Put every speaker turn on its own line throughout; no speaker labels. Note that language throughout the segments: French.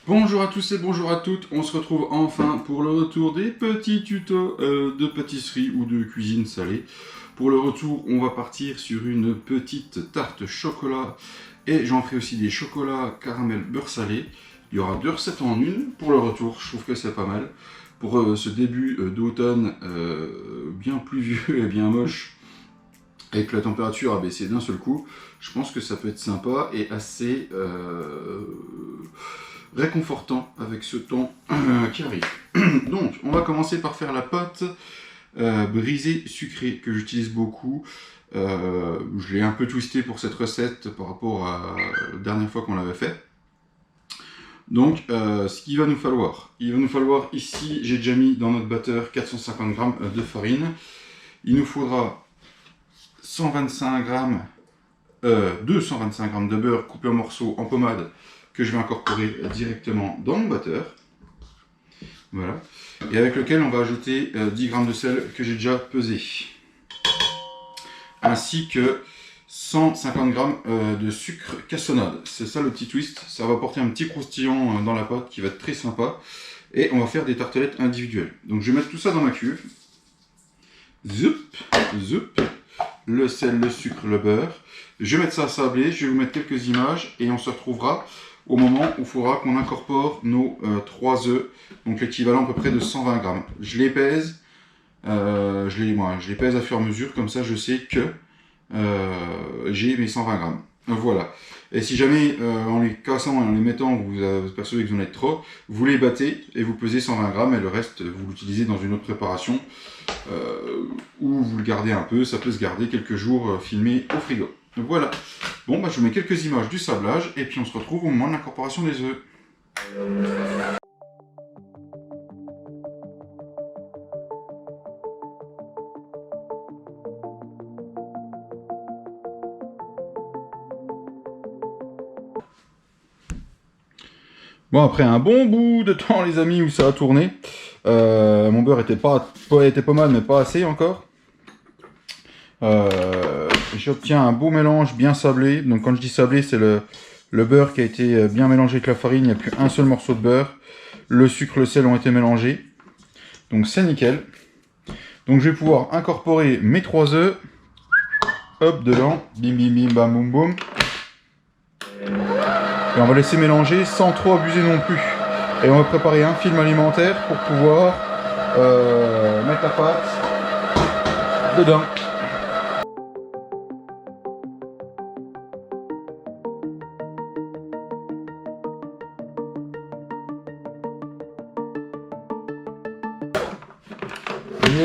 Bonjour à tous et bonjour à toutes, on se retrouve enfin pour le retour des petits tutos de pâtisserie ou de cuisine salée. Pour le retour, on va partir sur une petite tarte chocolat et j'en ferai aussi des chocolats caramel beurre salé. Il y aura 2 recettes en une. Pour le retour, je trouve que c'est pas mal. Pour ce début d'automne bien pluvieux et bien moche, avec la température à baisser d'un seul coup, je pense que ça peut être sympa et assez réconfortant avec ce temps qui arrive. Donc, on va commencer par faire la pâte brisée sucrée que j'utilise beaucoup. Je l'ai un peu twisté pour cette recette par rapport à la dernière fois qu'on l'avait fait. Donc, ce qu'il va nous falloir, ici, j'ai déjà mis dans notre batteur 450 g de farine. Il nous faudra 125 g, 225 g de beurre coupé en morceaux en pommade que je vais incorporer directement dans mon batteur. Voilà. Et avec lequel on va ajouter 10 g de sel que j'ai déjà pesé. Ainsi que 150 g de sucre cassonade. C'est ça le petit twist. Ça va apporter un petit croustillant dans la pâte qui va être très sympa. Et on va faire des tartelettes individuelles. Donc je vais mettre tout ça dans ma cuve. Zoup, zoup. Le sel, le sucre, le beurre. Je vais mettre ça à sabler. Je vais vous mettre quelques images. Et on se retrouvera au moment où il faudra qu'on incorpore nos 3 œufs, donc l'équivalent à peu près de 120 g. Je les pèse, je les pèse à fur et à mesure, comme ça je sais que j'ai mes 120 g. Voilà. Et si jamais en les cassant et en les mettant, vous vous apercevez que vous en êtes trop, vous les battez et vous pesez 120 g et le reste vous l'utilisez dans une autre préparation ou vous le gardez un peu, ça peut se garder quelques jours filmé au frigo. Donc voilà. Bon, bah, je vous mets quelques images du sablage et puis on se retrouve au moment de l'incorporation des œufs. Bon, après un bon bout de temps, les amis, où ça a tourné, mon beurre était pas mal, mais pas assez encore. J'obtiens un beau mélange bien sablé. Donc quand je dis sablé, c'est le beurre qui a été bien mélangé avec la farine. Il n'y a plus un seul morceau de beurre. Le sucre, le sel ont été mélangés. Donc c'est nickel. Donc je vais pouvoir incorporer mes 3 œufs. Hop, dedans. Bim, bim, bim, bam, boum, boum. Et on va laisser mélanger sans trop abuser non plus. Et on va préparer un film alimentaire pour pouvoir mettre la pâte dedans.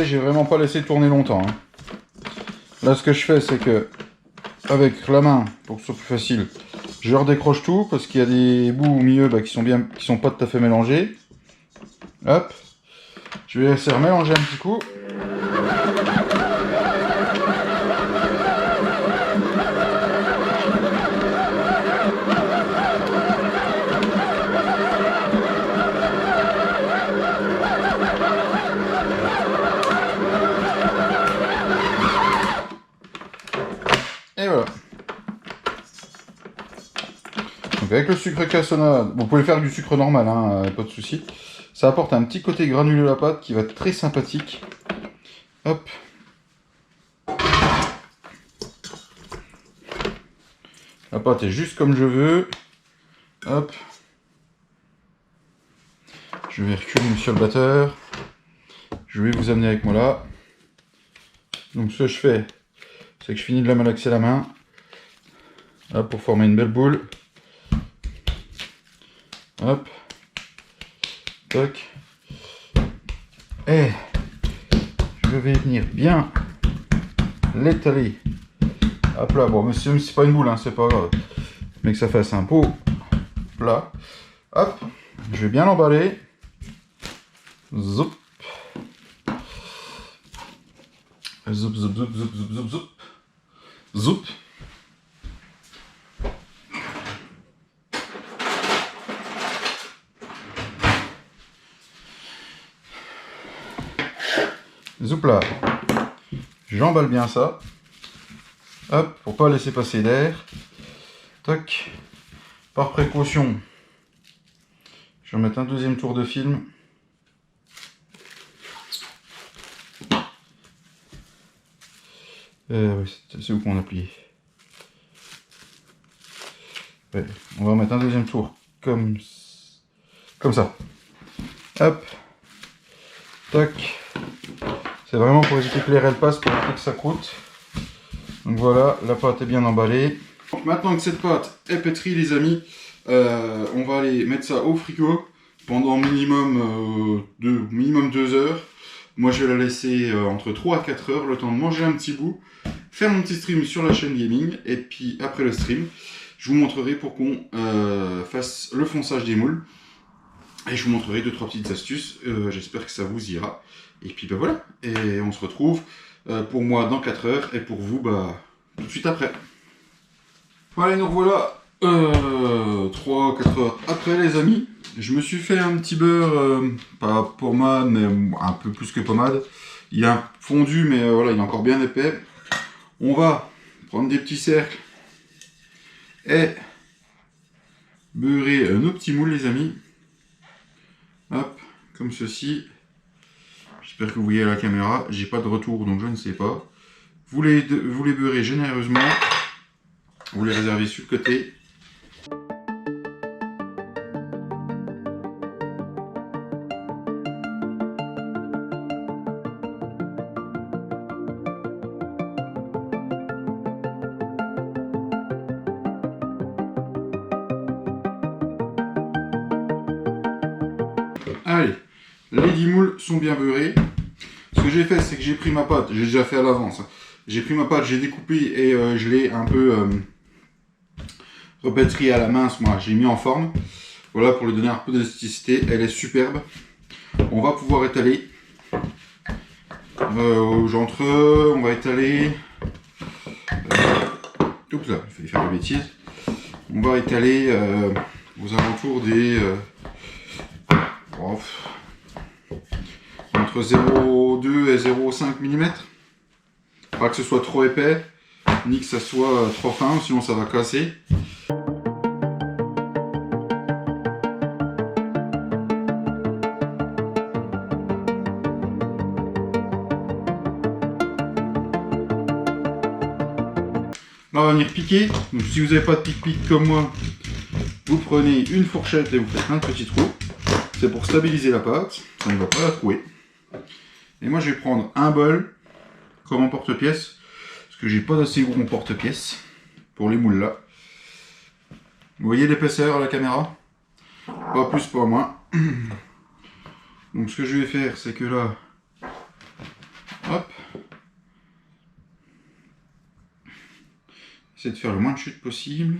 J'ai vraiment pas laissé tourner longtemps. Hein. Là, ce que je fais, c'est que avec la main, pour que ce soit plus facile, je redécroche tout parce qu'il y a des bouts au milieu qui sont pas tout à fait mélangés. Hop, je vais laisser remélanger un petit coup. Et voilà. Donc avec le sucre cassonade, vous pouvez faire du sucre normal, hein, pas de souci. Ça apporte un petit côté granuleux à la pâte qui va être très sympathique. Hop. La pâte est juste comme je veux. Hop. Je vais reculer sur le batteur. Je vais vous amener avec moi là. Donc ce que je fais, c'est que je finis de la malaxer la main. Hop, pour former une belle boule. Hop. Toc. Et je vais venir bien l'étaler à plat. Bon, mais c'est pas une boule, hein, c'est pas grave. Mais que ça fasse un pot plat. Hop. Je vais bien l'emballer. Zoup. Zoup, zoup, zoup, zoup, zoup, zoup, zoup. Zoup. Zoup là. J'emballe bien ça. Hop, pour pas laisser passer d'air. Toc. Par précaution, Je vais remettre un deuxième tour de film. Oui, c'est où qu'on a plié. Ouais, on va remettre un deuxième tour comme ça. Hop. Tac. C'est vraiment pour éviter que l'air elle passe, pour éviter que ça croûte. Donc voilà, la pâte est bien emballée. Donc maintenant que cette pâte est pétrie, les amis, on va aller mettre ça au frigo pendant minimum 2 heures. Moi je vais la laisser entre 3 à 4 heures, le temps de manger un petit bout, faire mon petit stream sur la chaîne gaming, et puis après le stream, je vous montrerai pour qu'on fasse le fonçage des moules. Et je vous montrerai 2-3 petites astuces, j'espère que ça vous ira. Et puis ben voilà, et on se retrouve pour moi dans 4 heures, et pour vous tout de suite après. Voilà, nous revoilà 3-4 heures après, les amis. Je me suis fait un petit beurre, pas pommade, mais un peu plus que pommade. Il a fondu, mais voilà, il est encore bien épais. On va prendre des petits cercles et beurrer nos petits moules, les amis. Hop, comme ceci. J'espère que vous voyez à la caméra. J'ai pas de retour, donc je ne sais pas. Vous les beurrez généreusement. Vous les réservez sur le côté. Allez, les 10 moules sont bien beurrés. Ce que j'ai fait, c'est que j'ai pris ma pâte, j'ai déjà fait à l'avance. J'ai pris ma pâte, j'ai découpé et je l'ai un peu repétrie à la mince, moi j'ai mis en forme. Voilà, pour lui donner un peu d'élasticité, elle est superbe. On va pouvoir étaler. On va étaler. Oups là, il fallait faire des bêtises. On va étaler aux alentours des. Entre 0,2 et 0,5 mm. Pas que ce soit trop épais, ni que ça soit trop fin, sinon ça va casser. Là, on va venir piquer. Donc, si vous n'avez pas de pic-pic comme moi, vous prenez une fourchette et vous faites un petit trou. C'est pour stabiliser la pâte, ça ne va pas la trouer. Et moi, je vais prendre un bol comme en porte-pièce, parce que j'ai pas d'assez gros porte-pièce pour les moules là. Vous voyez l'épaisseur à la caméra? Pas plus, pas moins. Donc, ce que je vais faire, c'est que là, hop, c'est de faire le moins de chute possible.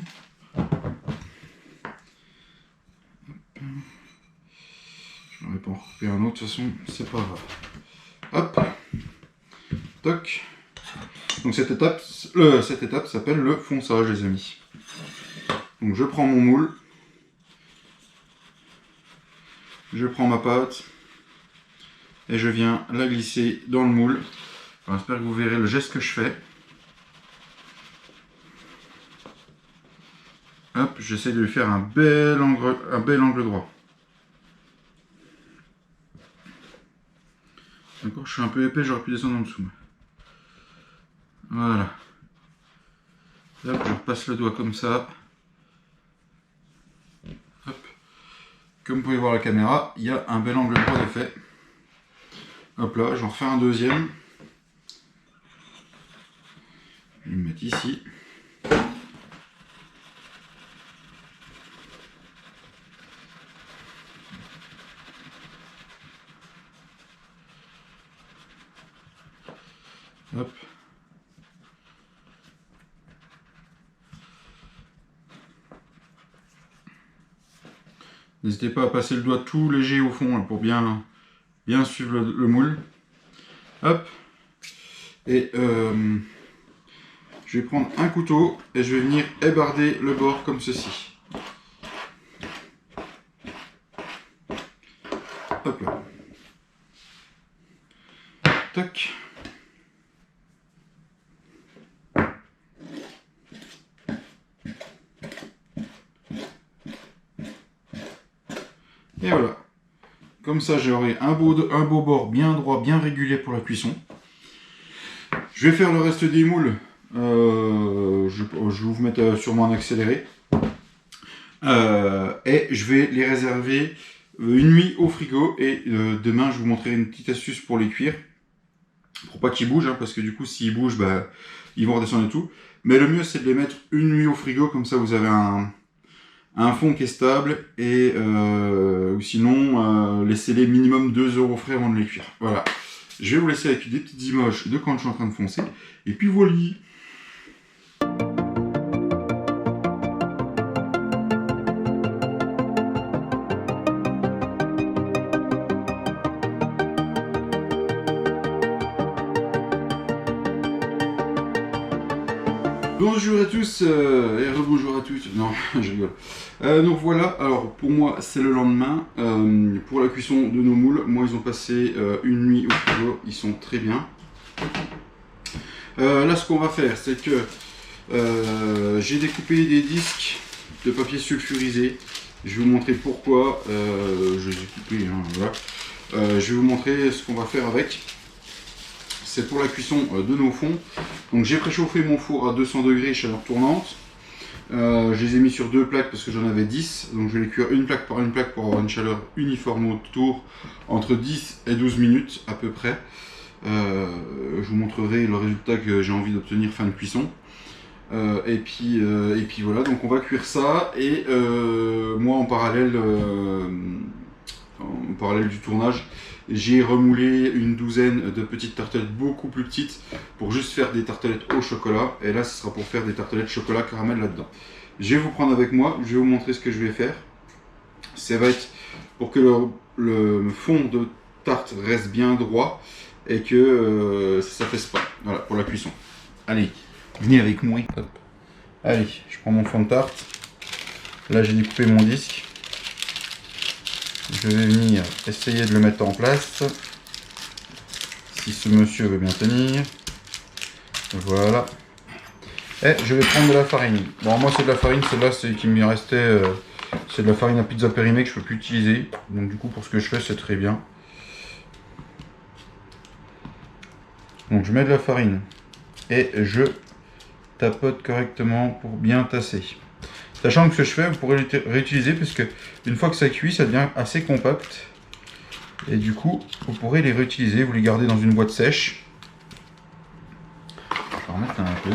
Je n'aurais pas en couper un autre, de toute façon, c'est pas grave. Hop, toc. Donc cette étape s'appelle le fonçage, les amis. Donc je prends mon moule, je prends ma pâte et je viens la glisser dans le moule. Enfin, j'espère que vous verrez le geste que je fais. Hop, j'essaie de lui faire un bel angle droit. D'accord, je suis un peu épais, j'aurais pu descendre en dessous. Voilà. Hop, je repasse le doigt comme ça. Hop. Comme vous pouvez voir à la caméra, il y a un bel angle droit de fait. Hop là, j'en refais un deuxième. Je vais le mettre ici. Hop. N'hésitez pas à passer le doigt tout léger au fond pour bien suivre le moule. Hop. Et je vais prendre un couteau et je vais venir ébarder le bord comme ceci. Hop là. Tac. Et voilà. Comme ça, j'aurai un beau bord bien droit, bien régulier pour la cuisson. Je vais faire le reste des moules. Je vais vous mettre sûrement en accéléré. Et je vais les réserver une nuit au frigo. Et demain, je vous montrerai une petite astuce pour les cuire. Pour pas qu'ils bougent, hein, parce que du coup, s'ils bougent, bah, ils vont redescendre et tout. Mais le mieux, c'est de les mettre une nuit au frigo. Comme ça, vous avez un fond qui est stable. Et ou sinon, laissez-les minimum 2 heures au frais avant de les cuire. Voilà. Je vais vous laisser avec des petites images de quand je suis en train de foncer. Et puis voilà. Bonjour à tous et rebonjour à tous. Non, je rigole. Donc voilà, alors pour moi c'est le lendemain. Pour la cuisson de nos moules, moi ils ont passé une nuit au frigo, ils sont très bien. Là ce qu'on va faire, c'est que j'ai découpé des disques de papier sulfurisé. Je vais vous montrer pourquoi je les ai coupés. Hein, voilà. Je vais vous montrer ce qu'on va faire avec. C'est pour la cuisson de nos fonds. Donc j'ai préchauffé mon four à 200 degrés chaleur tournante. Je les ai mis sur 2 plaques parce que j'en avais 10. Donc je vais les cuire une plaque pour avoir une chaleur uniforme autour entre 10 et 12 minutes à peu près. Je vous montrerai le résultat que j'ai envie d'obtenir fin de cuisson. Et puis voilà, donc on va cuire ça. Et moi en parallèle du tournage, j'ai remoulé une douzaine de petites tartelettes beaucoup plus petites pour juste faire des tartelettes au chocolat. Et là, ce sera pour faire des tartelettes chocolat caramel là-dedans. Je vais vous prendre avec moi, je vais vous montrer ce que je vais faire. Ça va être pour que le fond de tarte reste bien droit et que ça ne s'affaisse pas. Voilà, pour la cuisson. Allez, venez avec moi. Hop. Allez, je prends mon fond de tarte. Là, j'ai découpé mon disque. Je vais venir essayer de le mettre en place. Si ce monsieur veut bien tenir. Voilà. Et je vais prendre de la farine. Bon, moi c'est de la farine, celle-là c'est qui me restait. C'est de la farine à pizza périmée que je peux plus utiliser. Donc du coup pour ce que je fais c'est très bien. Donc je mets de la farine. Et je tapote correctement pour bien tasser. Sachant que ce que je fais, vous pourrez le réutiliser parce que une fois que ça cuit, ça devient assez compact. Et du coup, vous pourrez les réutiliser, vous les gardez dans une boîte sèche. Je vais en remettre un peu.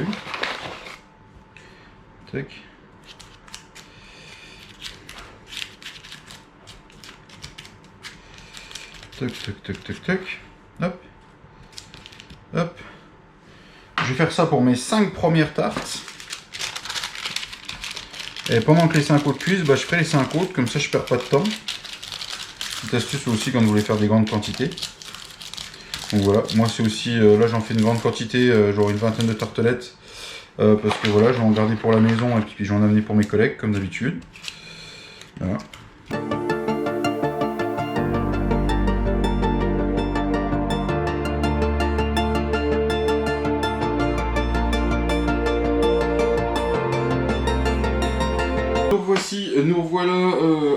Tac. Tac, tac, tac, tac, tac. Hop. Hop. Je vais faire ça pour mes 5 premières tartes. Et pendant que les 5 autres cuisent, bah, je ferai les 5 autres, comme ça je perds pas de temps. Petite astuce aussi quand vous voulez faire des grandes quantités. Donc voilà, moi c'est aussi, là j'en fais une grande quantité, genre une vingtaine de tartelettes. Parce que voilà, je vais en garder pour la maison et puis je vais en amener pour mes collègues, comme d'habitude. Voilà. Voici, nous voilà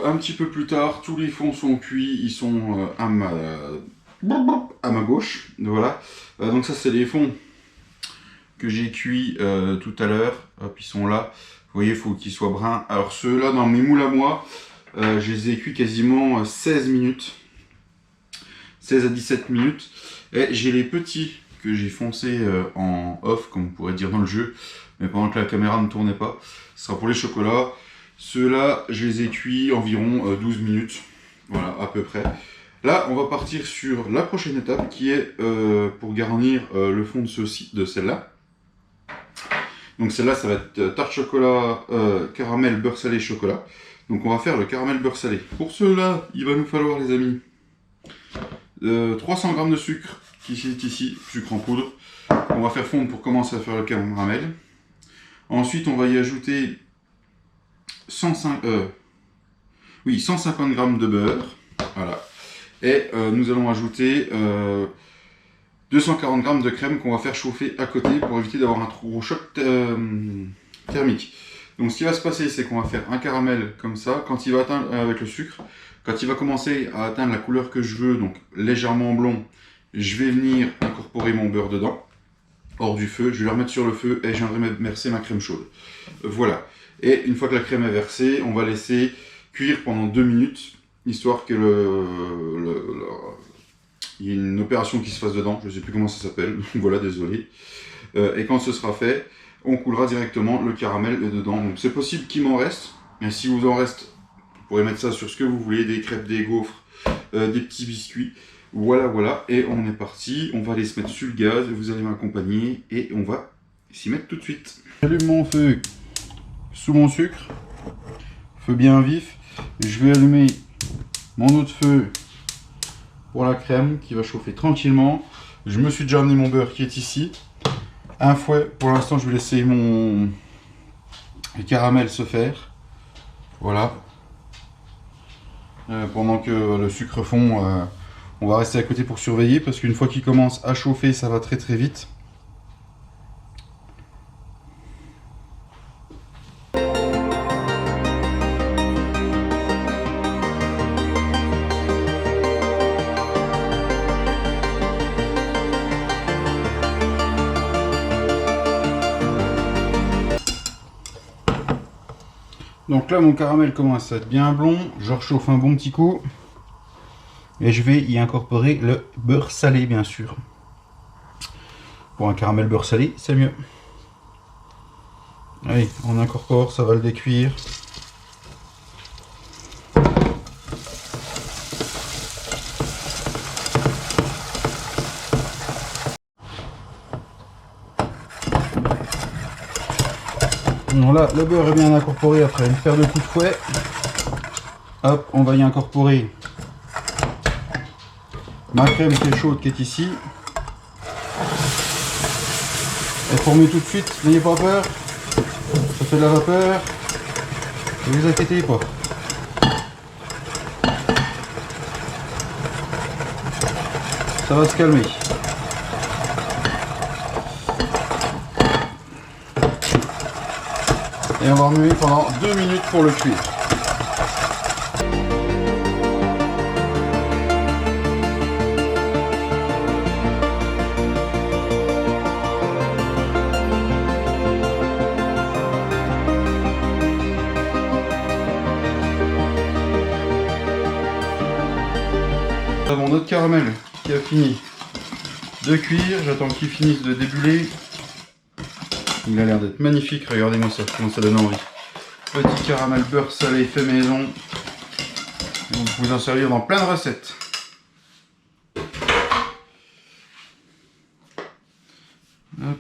un petit peu plus tard, tous les fonds sont cuits, ils sont à ma gauche, voilà. Donc ça c'est les fonds que j'ai cuits tout à l'heure, hop ils sont là, vous voyez il faut qu'ils soient bruns. Alors ceux-là dans mes moules à moi, je les ai cuits quasiment 16 minutes, 16 à 17 minutes, et j'ai les petits que j'ai foncés en off, comme on pourrait dire dans le jeu, mais pendant que la caméra ne tournait pas, ce sera pour les chocolats. Ceux-là, je les ai cuits environ 12 minutes, voilà, à peu près. Là, on va partir sur la prochaine étape, qui est pour garnir le fond de celle-là. Donc celle-là, ça va être tarte chocolat, caramel, beurre salé, chocolat. Donc on va faire le caramel beurre salé. Pour cela, il va nous falloir, les amis, 300 g de sucre, qui est ici, sucre en poudre. On va faire fondre pour commencer à faire le caramel. Ensuite, on va y ajouter 150 g de beurre, voilà. Et nous allons ajouter 240 g de crème qu'on va faire chauffer à côté pour éviter d'avoir un trop gros choc thermique. Donc ce qui va se passer, c'est qu'on va faire un caramel comme ça, quand il va atteindre avec le sucre, Quand il va commencer à atteindre la couleur que je veux, donc légèrement blond, je vais venir incorporer mon beurre dedans, hors du feu. Je vais le remettre sur le feu et je viendrai verser ma crème chaude. Voilà. Et une fois que la crème est versée, on va laisser cuire pendant 2 minutes, histoire que il y ait une opération qui se fasse dedans. Je ne sais plus comment ça s'appelle. Voilà, désolé. Et quand ce sera fait, on coulera directement le caramel dedans. Donc c'est possible qu'il m'en reste. Et si vous en reste, vous pourrez mettre ça sur ce que vous voulez, des crêpes, des gaufres, des petits biscuits. Voilà, voilà. Et on est parti. On va aller se mettre sur le gaz. Vous allez m'accompagner et on va s'y mettre tout de suite. J'allume mon feu sous mon sucre. Feu bien vif. Je vais allumer mon autre feu pour la crème qui va chauffer tranquillement. Je me suis déjà amené mon beurre qui est ici. Un fouet. Pour l'instant, je vais laisser le caramel se faire. Voilà. Pendant que le sucre fond, on va rester à côté pour surveiller parce qu'une fois qu'il commence à chauffer, ça va très très vite. Donc là, mon caramel commence à être bien blond. Je rechauffe un bon petit coup. Et je vais y incorporer le beurre salé, bien sûr. Pour un caramel beurre salé, c'est mieux. Allez, on incorpore, ça va le décuire. Voilà, le beurre est bien incorporé après une paire de coups de fouet. Hop, on va y incorporer ma crème qui est chaude, qui est ici. Elle forme tout de suite, n'ayez pas peur. Ça fait de la vapeur. Ne vous inquiétez pas. Ça va se calmer. Et on va remuer pendant 2 minutes pour le cuire. Nous avons notre caramel qui a fini de cuire. J'attends qu'il finisse de débuller. Il a l'air d'être magnifique, regardez-moi ça, comment ça donne envie. Petit caramel beurre salé fait maison. Vous pouvez en servir dans plein de recettes. Hop.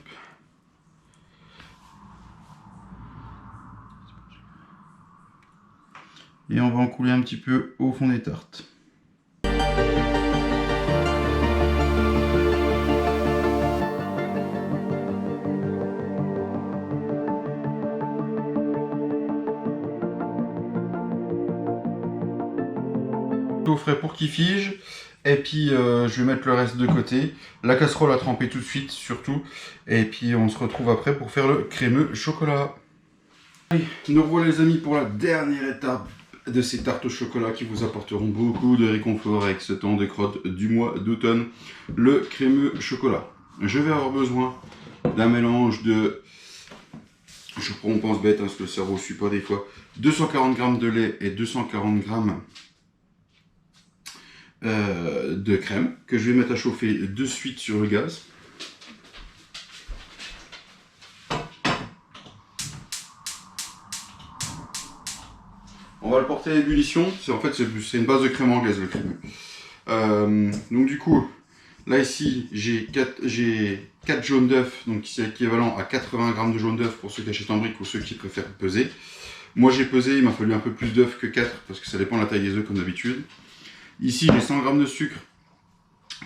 Et on va en couler un petit peu au fond des tartes. Au frais pour qu'il fige, et puis je vais mettre le reste de côté, la casserole à tremper tout de suite surtout, et puis on se retrouve après pour faire le crémeux chocolat. Allez, nous revoilà les amis pour la dernière étape de ces tartes au chocolat qui vous apporteront beaucoup de réconfort avec ce temps de crotte du mois d'automne, le crémeux chocolat. Je vais avoir besoin d'un mélange de, on pense bête, hein, parce que le cerveau ne suit pas des fois, 240 g de lait et 240 g de crème que je vais mettre à chauffer de suite sur le gaz. On va le porter à ébullition. En fait c'est une base de crème anglaise le crémeux. Donc du coup là ici j'ai 4 jaunes d'œufs, donc c'est équivalent à 80 g de jaune d'œuf pour ceux qui achètent en brique ou ceux qui préfèrent peser. Moi j'ai pesé, il m'a fallu un peu plus d'œufs que 4 parce que ça dépend de la taille des œufs comme d'habitude. Ici j'ai 100 g de sucre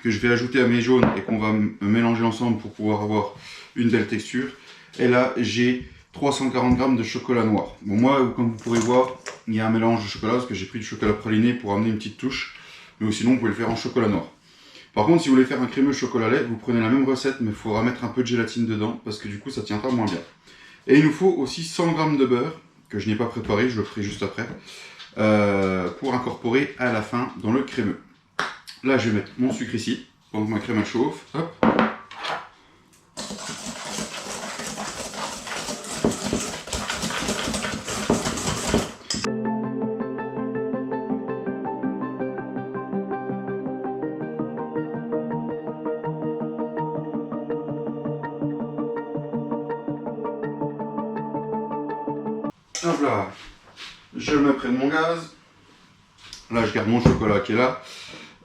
que je vais ajouter à mes jaunes et qu'on va mélanger ensemble pour pouvoir avoir une belle texture. Et là j'ai 340 g de chocolat noir. Bon moi comme vous pourrez voir il y a un mélange de chocolat parce que j'ai pris du chocolat praliné pour amener une petite touche. Mais sinon vous pouvez le faire en chocolat noir. Par contre si vous voulez faire un crémeux chocolat lait, vous prenez la même recette mais il faudra mettre un peu de gélatine dedans parce que du coup ça tiendra moins bien. Et il nous faut aussi 100 g de beurre que je n'ai pas préparé, je le ferai juste après. pour incorporer à la fin dans le crémeux. Là, je vais mettre mon sucre ici, pendant que ma crème elle chauffe. Hop. Hop là, je me mets près de mon gaz. Là, je garde mon chocolat qui est là.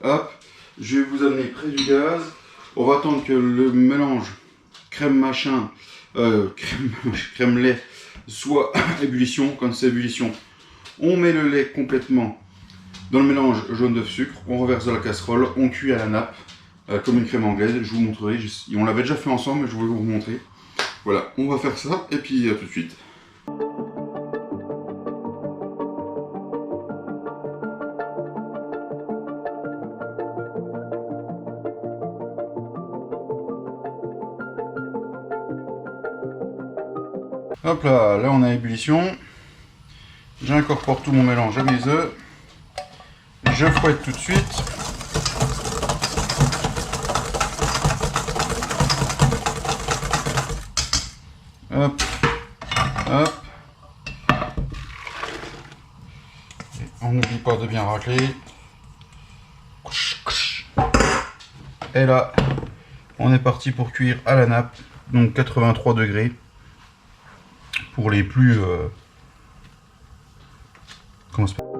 Hop, je vais vous amener près du gaz. On va attendre que le mélange crème machin, crème lait soit à ébullition. Quand c'est ébullition, on met le lait complètement dans le mélange jaune d'œuf sucre. On reverse dans la casserole, on cuit à la nappe comme une crème anglaise. Je vous montrerai. On l'avait déjà fait ensemble, mais je voulais vous montrer. Voilà, on va faire ça et puis à tout de suite. Hop là, là on a ébullition. J'incorpore tout mon mélange à mes œufs. Je fouette tout de suite. Hop, hop. Et on n'oublie pas de bien racler. Et là, on est parti pour cuire à la nappe, donc 83 degrés. Pour les plus... comment ça s'appelle ?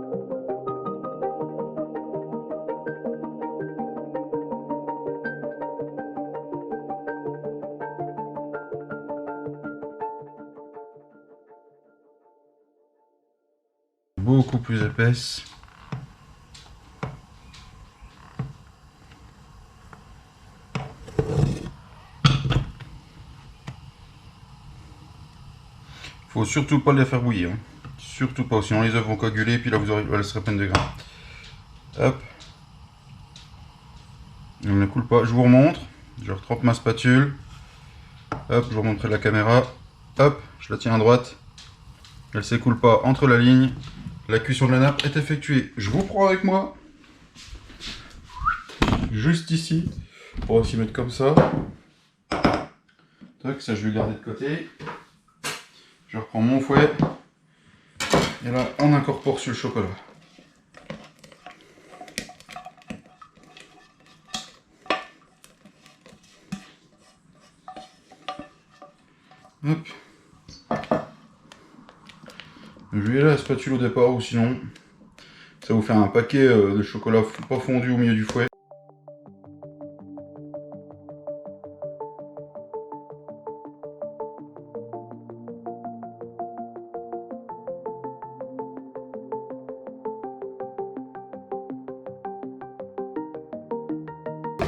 Beaucoup plus épaisse. Faut surtout pas les faire bouillir, hein. Surtout pas, sinon les œufs vont coaguler, puis là vous aurez la serait pleine de grains. Hop. On ne coule pas, je vous remontre. Je retrempe ma spatule. Hop, je vous remontre près de la caméra. Hop, je la tiens à droite. Elle ne s'écoule pas entre la ligne. La cuisson de la nappe est effectuée. Je vous prends avec moi. Juste ici. On va aussi mettre comme ça. Tac, ça je vais le garder de côté. Je reprends mon fouet. Et là, on incorpore sur le chocolat. Hop. Je vais la spatule au départ, ou sinon, ça vous fait un paquet de chocolat pas fondu au milieu du fouet.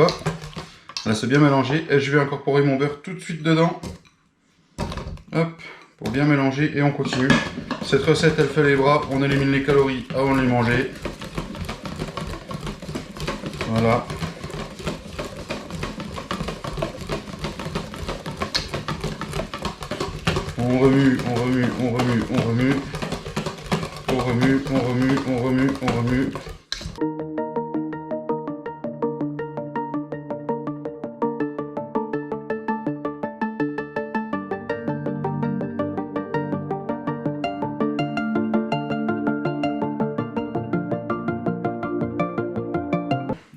Hop, là c'est bien mélangé et je vais incorporer mon beurre tout de suite dedans. Hop, pour bien mélanger et on continue. Cette recette elle fait les bras, on élimine les calories avant de les manger. Voilà. On remue, on remue, on remue, on remue. On remue, on remue, on remue, on remue.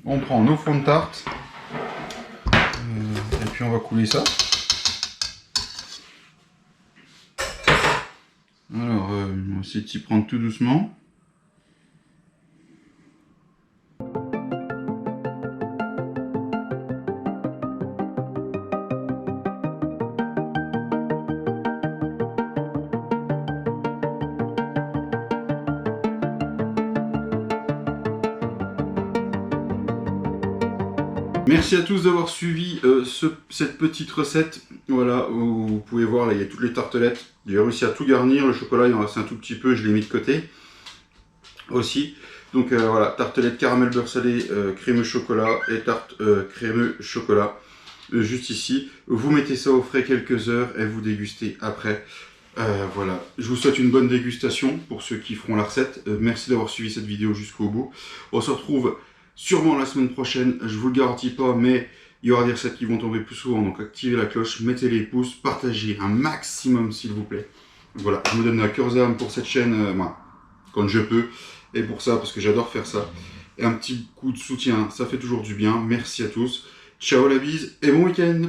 On prend nos fonds de tarte et puis on va couler ça. Alors, on va essayer de s'y prendre tout doucement. Merci à tous d'avoir suivi cette petite recette. Voilà, vous pouvez voir, là il y a toutes les tartelettes. J'ai réussi à tout garnir, le chocolat il en reste un tout petit peu, je l'ai mis de côté aussi. Donc voilà, tartelette caramel beurre salé, crémeux chocolat et tarte crémeux chocolat. Juste ici, vous mettez ça au frais quelques heures et vous dégustez après. Voilà, je vous souhaite une bonne dégustation pour ceux qui feront la recette. Merci d'avoir suivi cette vidéo jusqu'au bout. On se retrouve sûrement la semaine prochaine, je vous le garantis pas, mais il y aura des recettes qui vont tomber plus souvent, donc activez la cloche, mettez les pouces, partagez un maximum s'il vous plaît. Voilà, je me donne à cœur et âme pour cette chaîne, quand je peux, et pour ça, parce que j'adore faire ça. Et un petit coup de soutien, ça fait toujours du bien. Merci à tous. Ciao la bise et bon week-end.